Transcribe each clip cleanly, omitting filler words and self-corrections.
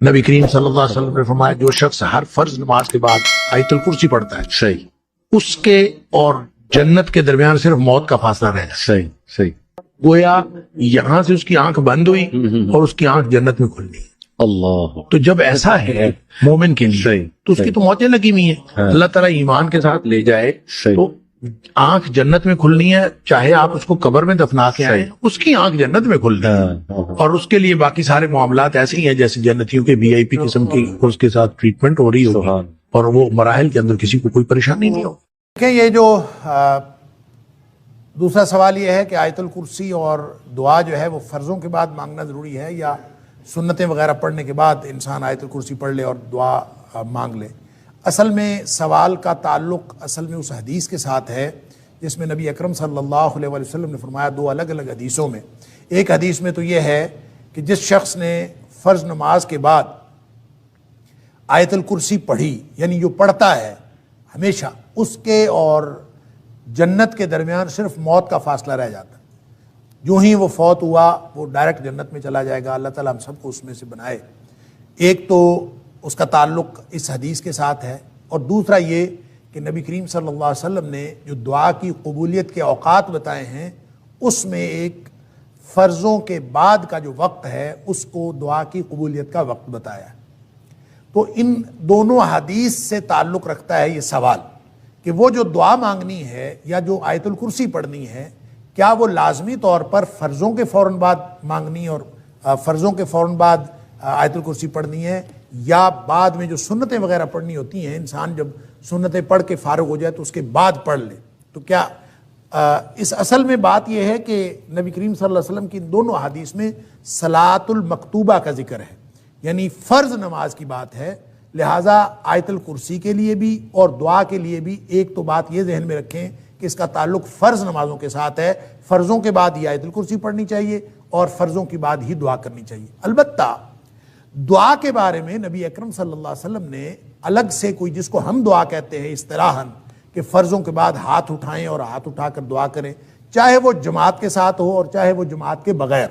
نبی کریم صلی اللہ علیہ وسلم نے فرمایا جو شخص ہر فرض نماز کے بعد آیت الکرسی پڑھتا ہے صحیح اس کے اور جنت کے درمیان صرف موت کا فاصلہ رہ جائے. صحیح صحیح. گویا یہاں سے اس کی آنکھ بند ہوئی اور اس کی آنکھ جنت میں کھل گئی. اللہ. تو جب ایسا ہے مومن کے لیے صحیح. تو اس کی تو موتیں لگی ہوئی ہیں. اللہ تعالیٰ ایمان کے ساتھ لے جائے تو آنکھ جنت میں کھلنی ہے. چاہے آپ اس کو قبر میں دفنا کے آئیں اس کی آنکھ جنت میں کھل رہی ہے اور اس کے لیے باقی سارے معاملات ایسے ہی ہیں جیسے جنتیوں کے VIP قسم کی اس کے ساتھ ٹریٹمنٹ ہو رہی ہوگی اور وہ مراحل کے اندر کسی کو کوئی پریشانی نہیں ہو. دیکھیں یہ جو دوسرا سوال یہ ہے کہ آیت الکرسی اور دعا جو ہے وہ فرضوں کے بعد مانگنا ضروری ہے یا سنتیں وغیرہ پڑھنے کے بعد انسان آیت الکرسی پڑھ لے اور دعا مانگ لے. اصل میں سوال کا تعلق اصل میں اس حدیث کے ساتھ ہے جس میں نبی اکرم صلی اللہ علیہ وسلم نے فرمایا دو الگ الگ حدیثوں میں. ایک حدیث میں تو یہ ہے کہ جس شخص نے فرض نماز کے بعد آیت الکرسی پڑھی یعنی جو پڑھتا ہے ہمیشہ اس کے اور جنت کے درمیان صرف موت کا فاصلہ رہ جاتا ہے. جو ہی وہ فوت ہوا وہ ڈائریکٹ جنت میں چلا جائے گا. اللہ تعالیٰ ہم سب کو اس میں سے بنائے. ایک تو اس کا تعلق اس حدیث کے ساتھ ہے اور دوسرا یہ کہ نبی کریم صلی اللہ علیہ وسلم نے جو دعا کی قبولیت کے اوقات بتائے ہیں اس میں ایک فرضوں کے بعد کا جو وقت ہے اس کو دعا کی قبولیت کا وقت بتایا ہے. تو ان دونوں حدیث سے تعلق رکھتا ہے یہ سوال کہ وہ جو دعا مانگنی ہے یا جو آیت الکرسی پڑھنی ہے کیا وہ لازمی طور پر فرضوں کے فوراً بعد مانگنی اور فرضوں کے فوراً بعد آیت الکرسی پڑھنی ہے یا بعد میں جو سنتیں وغیرہ پڑھنی ہوتی ہیں انسان جب سنتیں پڑھ کے فارغ ہو جائے تو اس کے بعد پڑھ لے. تو کیا اس اصل میں بات یہ ہے کہ نبی کریم صلی اللہ علیہ وسلم کی ان دونوں حدیث میں صلاۃ المکتوبہ کا ذکر ہے یعنی فرض نماز کی بات ہے. لہٰذا آیت الکرسی کے لیے بھی اور دعا کے لیے بھی ایک تو بات یہ ذہن میں رکھیں کہ اس کا تعلق فرض نمازوں کے ساتھ ہے. فرضوں کے بعد ہی آیت الکرسی پڑھنی چاہیے اور فرضوں کی بعد ہی دعا کرنی چاہیے. البتہ دعا کے بارے میں نبی اکرم صلی اللہ علیہ وسلم نے الگ سے کوئی جس کو ہم دعا کہتے ہیں اصطلاحاً کہ فرضوں کے بعد ہاتھ اٹھائیں اور ہاتھ اٹھا کر دعا کریں چاہے وہ جماعت کے ساتھ ہو اور چاہے وہ جماعت کے بغیر.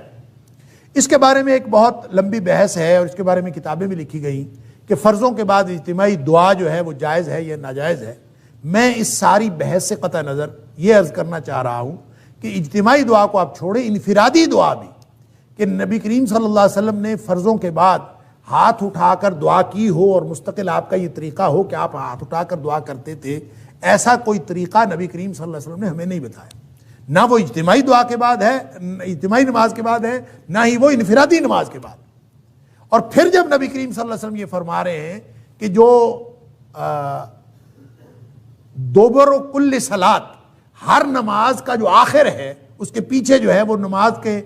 اس کے بارے میں ایک بہت لمبی بحث ہے اور اس کے بارے میں کتابیں بھی لکھی گئیں کہ فرضوں کے بعد اجتماعی دعا جو ہے وہ جائز ہے یا ناجائز ہے. میں اس ساری بحث سے قطع نظر یہ عرض کرنا چاہ رہا ہوں کہ اجتماعی دعا کو آپ چھوڑیں انفرادی دعا بھی کہ نبی کریم صلی اللہ علیہ وسلم نے فرضوں کے بعد ہاتھ اٹھا کر دعا کی ہو اور مستقل آپ کا یہ طریقہ ہو کہ آپ ہاتھ اٹھا کر دعا کرتے تھے ایسا کوئی طریقہ نبی کریم صلی اللہ علیہ وسلم نے ہمیں نہیں بتایا. نہ وہ اجتماعی دعا کے بعد ہے اجتماعی نماز کے بعد ہے نہ ہی وہ انفرادی نماز کے بعد. اور پھر جب نبی کریم صلی اللہ علیہ وسلم یہ فرما رہے ہیں کہ جو دوبر و کل صلات ہر نماز کا جو آخر ہے اس کے پیچھے جو ہے وہ نماز کے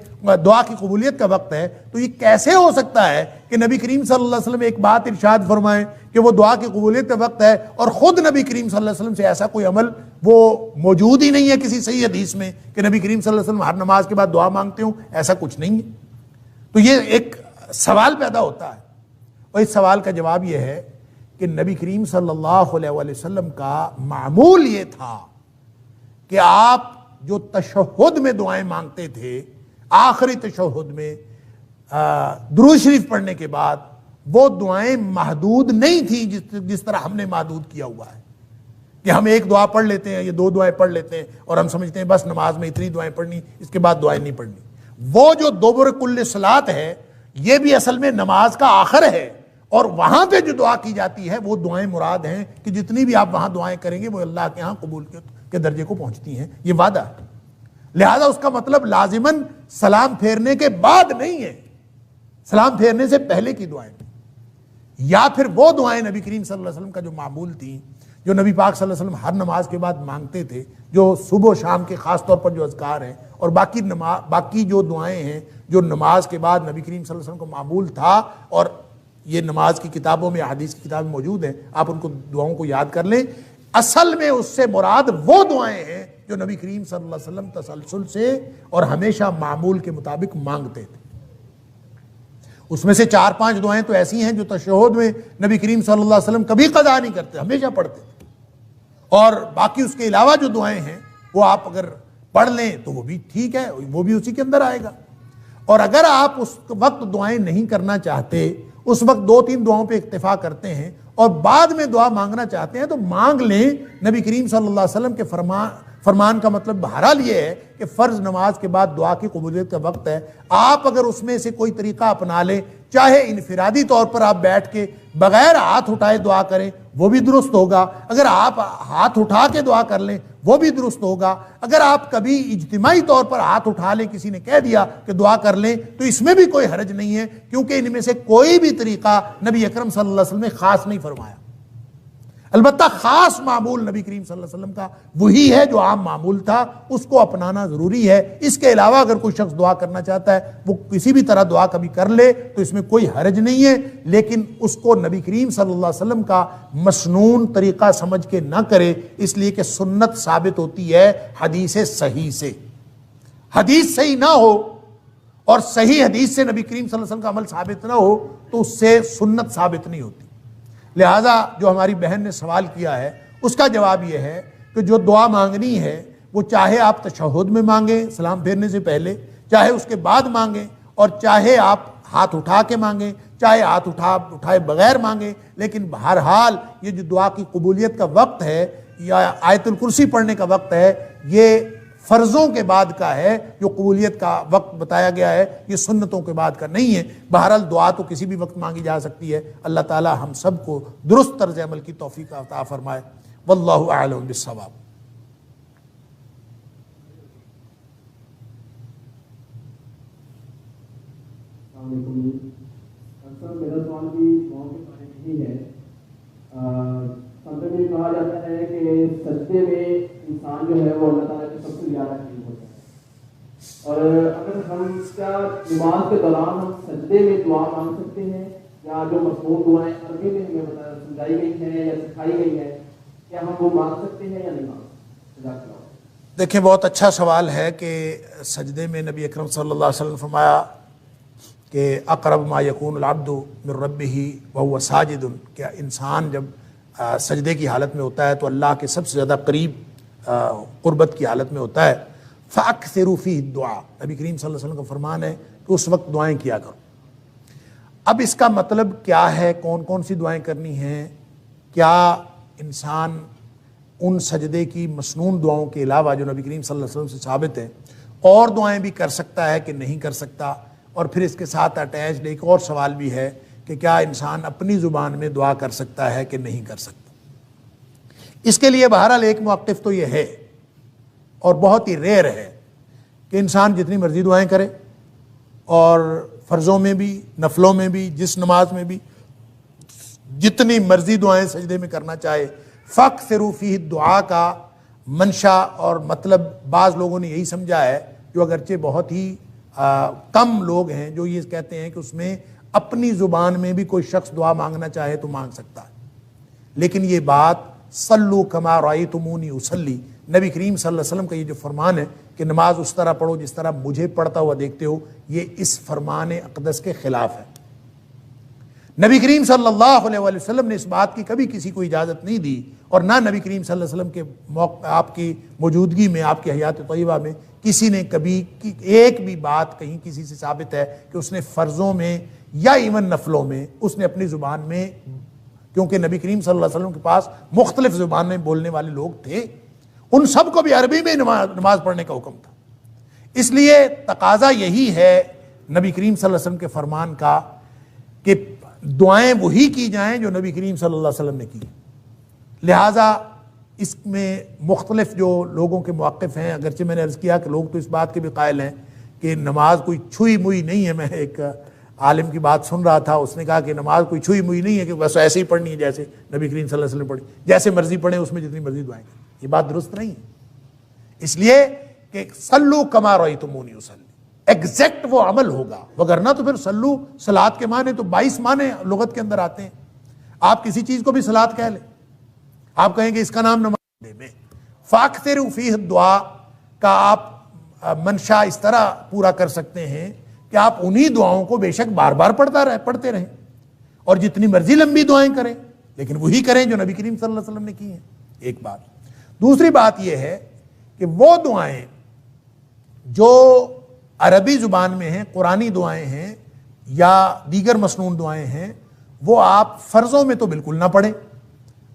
دعا کی قبولیت کا وقت ہے. تو یہ کیسے ہو سکتا ہے کہ نبی کریم صلی اللہ علیہ وسلم ایک بات ارشاد فرمائیں کہ وہ دعا کی قبولیت کا وقت ہے اور خود نبی کریم صلی اللہ علیہ وسلم سے ایسا کوئی عمل وہ موجود ہی نہیں ہے کسی صحیح حدیث میں کہ نبی کریم صلی اللہ علیہ وسلم ہر نماز کے بعد دعا مانگتے ہوں. ایسا کچھ نہیں ہے. تو یہ ایک سوال پیدا ہوتا ہے اور اس سوال کا جواب یہ ہے کہ نبی کریم صلی اللہ علیہ وسلم کا معمول یہ تھا کہ آپ جو تشہد میں دعائیں مانگتے تھے آخری تشہد میں درود شریف پڑھنے کے بعد وہ دعائیں محدود نہیں تھیں جس طرح ہم نے محدود کیا ہوا ہے کہ ہم ایک دعا پڑھ لیتے ہیں یا دو دعائیں پڑھ لیتے ہیں اور ہم سمجھتے ہیں بس نماز میں اتنی دعائیں پڑھنی اس کے بعد دعائیں نہیں پڑھنی. وہ جو دوبر کل صلات ہے یہ بھی اصل میں نماز کا آخر ہے اور وہاں پہ جو دعا کی جاتی ہے وہ دعائیں مراد ہیں کہ جتنی بھی آپ وہاں دعائیں کریں گے وہ اللہ کے ہاں قبول کے درجے کو پہنچتی ہیں. یہ وعدہ ہے. لہذا اس کا مطلب لازماً سلام پھیرنے کے بعد نہیں ہے سلام پھیرنے سے پہلے کی دعائیں یا پھر وہ دعائیں نبی کریم صلی اللہ علیہ وسلم کا جو معمول تھیں جو نبی پاک صلی اللہ علیہ وسلم ہر نماز کے بعد مانگتے تھے جو صبح و شام کے خاص طور پر جو اذکار ہیں اور باقی جو دعائیں ہیں جو نماز کے بعد نبی کریم صلی اللہ علیہ وسلم کو معمول تھا اور یہ نماز کی کتابوں میں حدیث کی کتابیں موجود ہیں آپ ان کو دعاؤں کو یاد کر لیں. اصل میں اس سے مراد وہ دعائیں ہیں جو نبی کریم صلی اللہ علیہ وسلم تسلسل سے اور ہمیشہ معمول کے مطابق مانگتے تھے. اس میں سے 4-5 دعائیں تو ایسی ہیں جو تشہد میں نبی کریم صلی اللہ علیہ وسلم کبھی قضا نہیں کرتے ہمیشہ پڑھتے تھے اور باقی اس کے علاوہ جو دعائیں ہیں وہ آپ اگر پڑھ لیں تو وہ بھی ٹھیک ہے وہ بھی اسی کے اندر آئے گا. اور اگر آپ اس وقت دعائیں نہیں کرنا چاہتے اس وقت 2-3 دعاؤں پہ اکتفا کرتے ہیں اور بعد میں دعا مانگنا چاہتے ہیں تو مانگ لیں. نبی کریم صلی اللہ علیہ وسلم کے فرمان کا مطلب بہرحال یہ ہے کہ فرض نماز کے بعد دعا کی قبولیت کا وقت ہے. آپ اگر اس میں سے کوئی طریقہ اپنا لیں, چاہے انفرادی طور پر آپ بیٹھ کے بغیر ہاتھ اٹھائے دعا کریں وہ بھی درست ہوگا, اگر آپ ہاتھ اٹھا کے دعا کر لیں وہ بھی درست ہوگا, اگر آپ کبھی اجتماعی طور پر ہاتھ اٹھا لیں, کسی نے کہہ دیا کہ دعا کر لیں, تو اس میں بھی کوئی حرج نہیں ہے, کیونکہ ان میں سے کوئی بھی طریقہ نبی اکرم صلی اللہ علیہ وسلم نے خاص نہیں فرمایا. البتہ خاص معمول نبی کریم صلی اللہ علیہ وسلم کا وہی ہے جو عام معمول تھا, اس کو اپنانا ضروری ہے. اس کے علاوہ اگر کوئی شخص دعا کرنا چاہتا ہے وہ کسی بھی طرح دعا کبھی کر لے تو اس میں کوئی حرج نہیں ہے, لیکن اس کو نبی کریم صلی اللہ علیہ وسلم کا مسنون طریقہ سمجھ کے نہ کرے, اس لیے کہ سنت ثابت ہوتی ہے حدیث صحیح سے. حدیث صحیح نہ ہو اور صحیح حدیث سے نبی کریم صلی اللہ علیہ وسلم کا عمل ثابت نہ ہو تو اس سے سنت ثابت نہیں ہوتی. لہٰذا جو ہماری بہن نے سوال کیا ہے اس کا جواب یہ ہے کہ جو دعا مانگنی ہے وہ چاہے آپ تشہد میں مانگیں سلام پھیرنے سے پہلے, چاہے اس کے بعد مانگیں, اور چاہے آپ ہاتھ اٹھا کے مانگیں, چاہے ہاتھ اٹھائے بغیر مانگیں, لیکن بہرحال یہ جو دعا کی قبولیت کا وقت ہے یا آیت الکرسی پڑھنے کا وقت ہے یہ فرضوں کے بعد کا ہے. جو قبولیت کا وقت بتایا گیا ہے یہ سنتوں کے بعد کا نہیں ہے. بہرحال دعا تو کسی بھی وقت مانگی جا سکتی ہے. اللہ تعالی ہم سب کو درست طرز عمل کی توفیق عطا فرمائے. واللہ اعلم بالصواب. السلام علیکم. اکثر میرا سوال بھی دعاؤں کے بارے میں ہی ہے. سنت میں کہا جاتا ہے کہ سجدے میں انسان جو ہے وہ اللہ تعالیٰ کے سب سے زیادہ قریب ہوتا ہے, اور اگر ہم کیا نماز کے دوران ہم سجدے میں دعا مانگ سکتے ہیں, یا جو مضمون دعائیں عربی میں ہمیں سمجھائی گئی ہیں یا سکھائی گئی ہیں کیا ہم وہ مانگ سکتے ہیں یا نہیں مانگ سکتے؟ دیکھیں بہت اچھا سوال ہے کہ سجدے میں نبی اکرم صلی اللہ علیہ وسلم فرمایا کہ اقرب ما یکون العبد من ربہ وہو ساجد, کیا انسان جب سجدے کی حالت میں ہوتا ہے تو اللہ کے سب سے زیادہ قریب قربت کی حالت میں ہوتا ہے. فَأَكْثِرُوا فِيهِ الدُّعَاء, نبی کریم صلی اللہ علیہ وسلم کا فرمان ہے کہ اس وقت دعائیں کیا کرو. اب اس کا مطلب کیا ہے, کون کون سی دعائیں کرنی ہیں؟ کیا انسان ان سجدے کی مسنون دعاؤں کے علاوہ جو نبی کریم صلی اللہ علیہ وسلم سے ثابت ہے اور دعائیں بھی کر سکتا ہے کہ نہیں کر سکتا؟ اور پھر اس کے ساتھ اٹیچڈ ایک اور سوال بھی ہے کہ کیا انسان اپنی زبان میں دعا کر سکتا ہے کہ نہیں کر سکتا؟ اس کے لیے بہرحال ایک موقف تو یہ ہے اور بہت ہی ریئر ہے کہ انسان جتنی مرضی دعائیں کرے, اور فرضوں میں بھی نفلوں میں بھی جس نماز میں بھی جتنی مرضی دعائیں سجدے میں کرنا چاہے. فَأَكْثِرُوا فِيهِ الدُّعَاء کا منشا اور مطلب بعض لوگوں نے یہی سمجھا ہے, جو اگرچہ بہت ہی کم لوگ ہیں جو یہ کہتے ہیں کہ اس میں اپنی زبان میں بھی کوئی شخص دعا مانگنا چاہے تو مانگ سکتا ہے. لیکن یہ بات صلو کما رأیتمونی اصلی, نبی کریم صلی اللہ علیہ وسلم کا یہ جو فرمان ہے کہ نماز اس طرح پڑھو جس طرح مجھے پڑھتا ہوا دیکھتے ہو, یہ اس فرمان اقدس کے خلاف ہے. نبی کریم صلی اللہ علیہ وسلم نے اس بات کی کبھی کسی کو اجازت نہیں دی, اور نہ نبی کریم صلی اللہ علیہ وسلم کے آپ کی موجودگی میں آپ کی حیات طیبہ میں کسی نے کبھی ایک بھی بات کہیں کسی سے ثابت ہے کہ اس نے فرضوں میں یا ایون نفلوں میں اس نے اپنی زبان میں, کیونکہ نبی کریم صلی اللہ علیہ وسلم کے پاس مختلف زبانیں بولنے والے لوگ تھے, ان سب کو بھی عربی میں نماز پڑھنے کا حکم تھا. اس لیے تقاضا یہی ہے نبی کریم صلی اللہ علیہ وسلم کے فرمان کا کہ دعائیں وہی کی جائیں جو نبی کریم صلی اللہ علیہ وسلم نے کی. لہٰذا اس میں مختلف جو لوگوں کے موقف ہیں, اگرچہ میں نے عرض کیا کہ لوگ تو اس بات کے بھی قائل ہیں کہ نماز کوئی چھوئی موئی نہیں ہے. میں ایک عالم کی بات سن رہا تھا, اس نے کہا کہ نماز کوئی چھوئی موئی نہیں ہے کہ بس ایسے ہی پڑھنی ہے جیسے نبی کریم صلی اللہ علیہ وسلم پڑھی, جیسے مرضی پڑھیں اس میں جتنی مرضی دعائیں کریں. یہ بات درست نہیں ہے, اس لیے کہ صلو کما رأیتمونی اصلی ایگزیکٹ وہ عمل ہوگا, وگرنہ تو پھر صلو صلاۃ کے معنی تو 22 معنی لغت کے اندر آتے ہیں. آپ کسی چیز کو بھی صلاۃ کہہ لیں, آپ کہیں کہ اس کا نام نماز میں. فَأَكْثِرُوا فِيهِ الدُّعَاء کا آپ منشا اس طرح پورا کر سکتے ہیں کہ آپ انہی دعاؤں کو بے شک بار بار پڑھتے رہیں, اور جتنی مرضی لمبی دعائیں کریں, لیکن وہی کریں جو نبی کریم صلی اللہ علیہ وسلم نے کی ہیں. ایک بات. دوسری بات یہ ہے کہ وہ دعائیں جو عربی زبان میں ہیں, قرآنی دعائیں ہیں, یا دیگر مسنون دعائیں ہیں وہ آپ فرضوں میں تو بالکل نہ پڑھیں.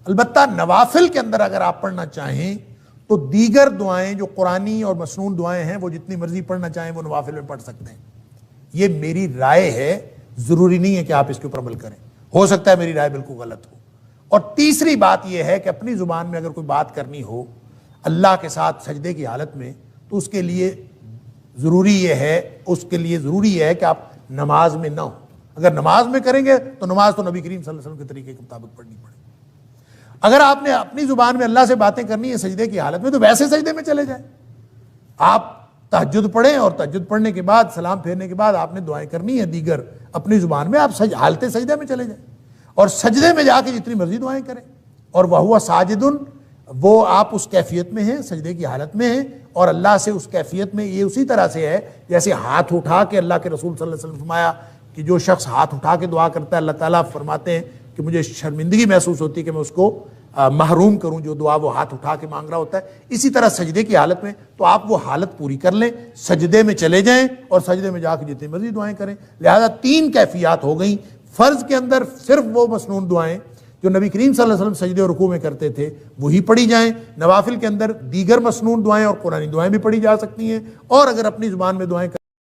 البتہ نوافل کے اندر اگر آپ پڑھنا چاہیں تو دیگر دعائیں جو قرآنی اور مسنون دعائیں ہیں وہ جتنی مرضی پڑھنا چاہیں وہ نوافل میں پڑھ سکتے ہیں. یہ میری رائے ہے, ضروری نہیں ہے کہ آپ اس کے اوپر عمل کریں, ہو سکتا ہے میری رائے بالکل غلط ہو. اور تیسری بات یہ ہے کہ اپنی زبان میں اگر کوئی بات کرنی ہو اللہ کے ساتھ سجدے کی حالت میں تو اس کے لیے ضروری یہ ہے کہ آپ نماز میں نہ ہو. اگر نماز میں کریں گے تو نماز تو نبی کریم صلی اللہ علیہ وسلم کے طریقے کے مطابق پڑھنی پڑے. اگر آپ نے اپنی زبان میں اللہ سے باتیں کرنی ہے سجدے کی حالت میں تو ویسے سجدے میں چلے جائیں. آپ تہجد پڑھیں اور تہجد پڑھنے کے بعد سلام پھیرنے کے بعد آپ نے دعائیں کرنی ہے دیگر اپنی زبان میں, آپ حالت سجدے میں چلے جائیں اور سجدے میں جا کے جتنی مرضی دعائیں کریں. اور وَهُوَ ساجدٌ, وہ آپ اس کیفیت میں ہیں, سجدے کی حالت میں ہیں اور اللہ سے اس کیفیت میں یہ اسی طرح سے ہے جیسے ہاتھ اٹھا کے اللہ کے رسول صلی اللہ علیہ وسلم فرمایا کہ جو شخص ہاتھ اٹھا کے دعا کرتا ہے اللہ تعالیٰ فرماتے ہیں کہ مجھے شرمندگی محسوس ہوتی ہے کہ میں اس کو محروم کروں جو دعا وہ ہاتھ اٹھا کے مانگ رہا ہوتا ہے. اسی طرح سجدے کی حالت میں تو آپ وہ حالت پوری کر لیں, سجدے میں چلے جائیں اور سجدے میں جا کے جتنی مرضی دعائیں کریں. لہذا 3 کیفیات ہو گئیں. فرض کے اندر صرف وہ مسنون دعائیں جو نبی کریم صلی اللہ علیہ وسلم سجدے اور رکوع میں کرتے تھے وہی پڑھی جائیں. نوافل کے اندر دیگر مسنون دعائیں اور قرآنی دعائیں بھی پڑھی جا سکتی ہیں, اور اگر اپنی زبان میں دعائیں